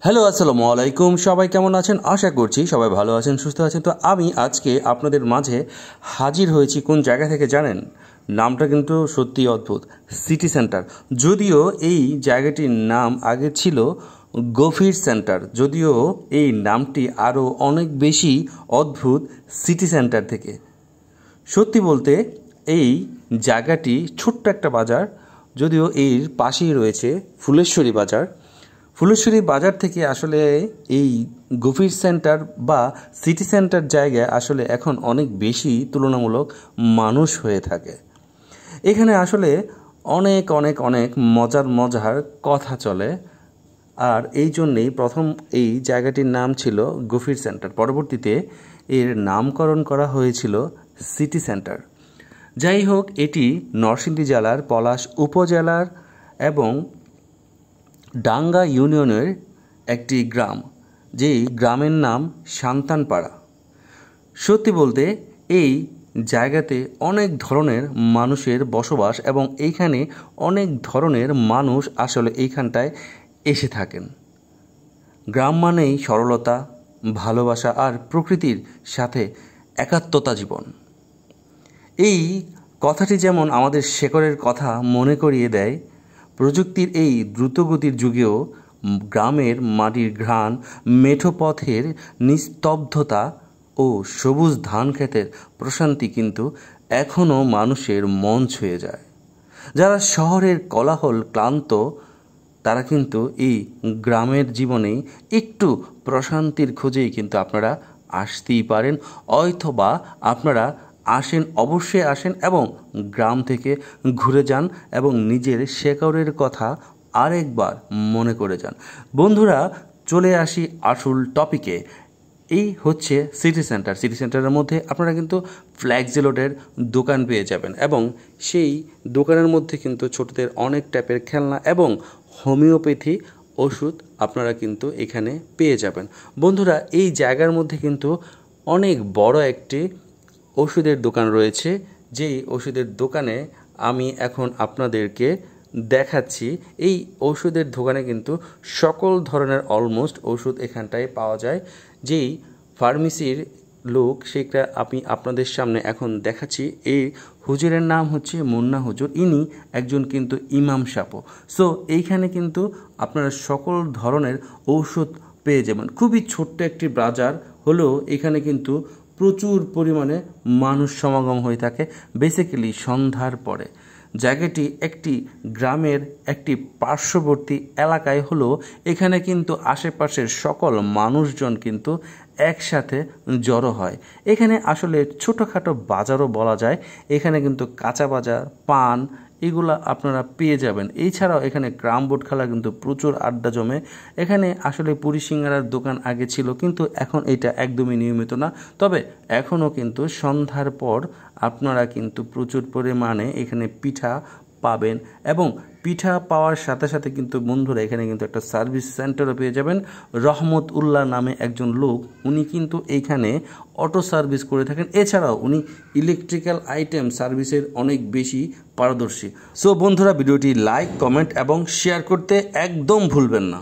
Hello, আসসালামু আলাইকুম। সবাই কেমন আছেন? আশা করছি সবাই ভালো আছেন, সুস্থ আছেন। তো আমি আজকে আপনাদের মাঝে হাজির হয়েছি কোন জায়গা থেকে জানেন? নামটা কিন্তু সত্যিই অদ্ভুত, সিটি সেন্টার। যদিও এই জায়গাটির নাম আগে ছিল গফির সেন্টার, যদিও এই নামটি আরও অনেক বেশি অদ্ভুত সিটি সেন্টার থেকে। সত্যি বলতে এই জায়গাটি ছোট্ট একটা বাজার, যদিও এর পাশেই রয়েছে ফুলেশ্বরী বাজার। ফুলেশ্বরী বাজার থেকে আসলে এই গভীর সেন্টার বা সিটি সেন্টার জায়গায় আসলে এখন অনেক বেশি তুলনামূলক মানুষ হয়ে থাকে। এখানে আসলে অনেক অনেক অনেক মজার কথা চলে, আর এই জন্যেই প্রথম এই জায়গাটির নাম ছিল গভীর সেন্টার। পরবর্তীতে এর নামকরণ করা হয়েছিল সিটি সেন্টার। যাই হোক, এটি নরসিংদী জেলার পলাশ উপজেলার এবং ডাঙ্গা ইউনিয়নের একটি গ্রাম, যেই গ্রামের নাম সান্তানপাড়া। সত্যি বলতে এই জায়গাতে অনেক ধরনের মানুষের বসবাস এবং এইখানে অনেক ধরনের মানুষ আসলে এইখানটায় এসে থাকেন। গ্রাম মানেই সরলতা, ভালোবাসা আর প্রকৃতির সাথে একাত্মতা জীবন। এই কথাটি যেমন আমাদের শেকড়ের কথা মনে করিয়ে দেয়, প্রযুক্তির এই দ্রুতগতির যুগেও গ্রামের মাটির ঘ্রাণ, মেঠো পথের নিস্তব্ধতা ও সবুজ ধান ক্ষেতের প্রশান্তি কিন্তু এখনও মানুষের মন ছুঁয়ে যায়। যারা শহরের কোলাহল ক্লান্ত, তারা কিন্তু এই গ্রামের জীবনেই একটু প্রশান্তির খোঁজেই কিন্তু আপনারা আসতেই পারেন, অথবা আপনারা আসেন, অবশ্যই আসেন এবং গ্রাম থেকে ঘুরে যান এবং নিজের শেকড়ের কথা আরেকবার মনে করে যান। বন্ধুরা, চলে আসি আসল টপিকে। এই হচ্ছে সিটি সেন্টার। সিটি সেন্টারের মধ্যে আপনারা কিন্তু ফ্ল্যাক্সিলোডের দোকান পেয়ে যাবেন এবং সেই দোকানের মধ্যে কিন্তু ছোটদের অনেক টাইপের খেলনা এবং হোমিওপ্যাথি ওষুধ আপনারা কিন্তু এখানে পেয়ে যাবেন। বন্ধুরা, এই জায়গার মধ্যে কিন্তু অনেক বড় একটি ওষুধের দোকান রয়েছে, যেই ওষুধের দোকানে আমি এখন আপনাদেরকে দেখাচ্ছি। এই ওষুধের দোকানে কিন্তু সকল ধরনের অলমোস্ট ওষুধ এখানটায় পাওয়া যায়। যেই ফার্মেসির লোক, সেটা আমি আপনাদের সামনে এখন দেখাচ্ছি। এই হুজুরের নাম হচ্ছে মুন্না হুজুর। ইনি একজন কিন্তু ইমাম সাপো। সো এইখানে কিন্তু আপনারা সকল ধরনের ঔষধ পেয়ে যাবেন। খুবই ছোট্ট একটি বাজার হলেও এখানে কিন্তু প্রচুর পরিমাণে মানুষ সমাগম হয়ে থাকে, বেসিক্যালি সন্ধ্যার পরে। জায়গাটি একটি গ্রামের একটি পার্শ্ববর্তী এলাকায় হলেও এখানে কিন্তু আশেপাশের সকল মানুষজন কিন্তু একসাথে জড়ো হয়। এখানে আসলে ছোটোখাটো বাজারও বলা যায়। এখানে কিন্তু কাঁচা বাজার, পান, এগুলো আপনারা পেয়ে যাবেন। এছাড়াও এখানে ক্রাম বোর্ড খেলা কিন্তু প্রচুর আড্ডা জমে। এখানে আসলে পুরি সিঙ্গারার দোকান আগে ছিল, কিন্তু এখন এটা একদমই নিয়মিত না। তবে এখনও কিন্তু সন্ধ্যার পর আপনারা কিন্তু প্রচুর পরিমাণে এখানে পিঠা পাবেন এবং পিঠা পাওয়ার সাথে সাথে কিন্তু বন্ধুরা এখানে কিন্তু একটা সার্ভিস সেন্টারও পেয়ে যাবেন। রহমত উল্লাহ নামে একজন লোক, উনি কিন্তু এইখানে অটো সার্ভিস করে থাকেন। এছাড়াও উনি ইলেকট্রিক্যাল আইটেম সার্ভিসের অনেক বেশি পারদর্শী। সো বন্ধুরা, ভিডিওটি লাইক, কমেন্ট এবং শেয়ার করতে একদম ভুলবেন না।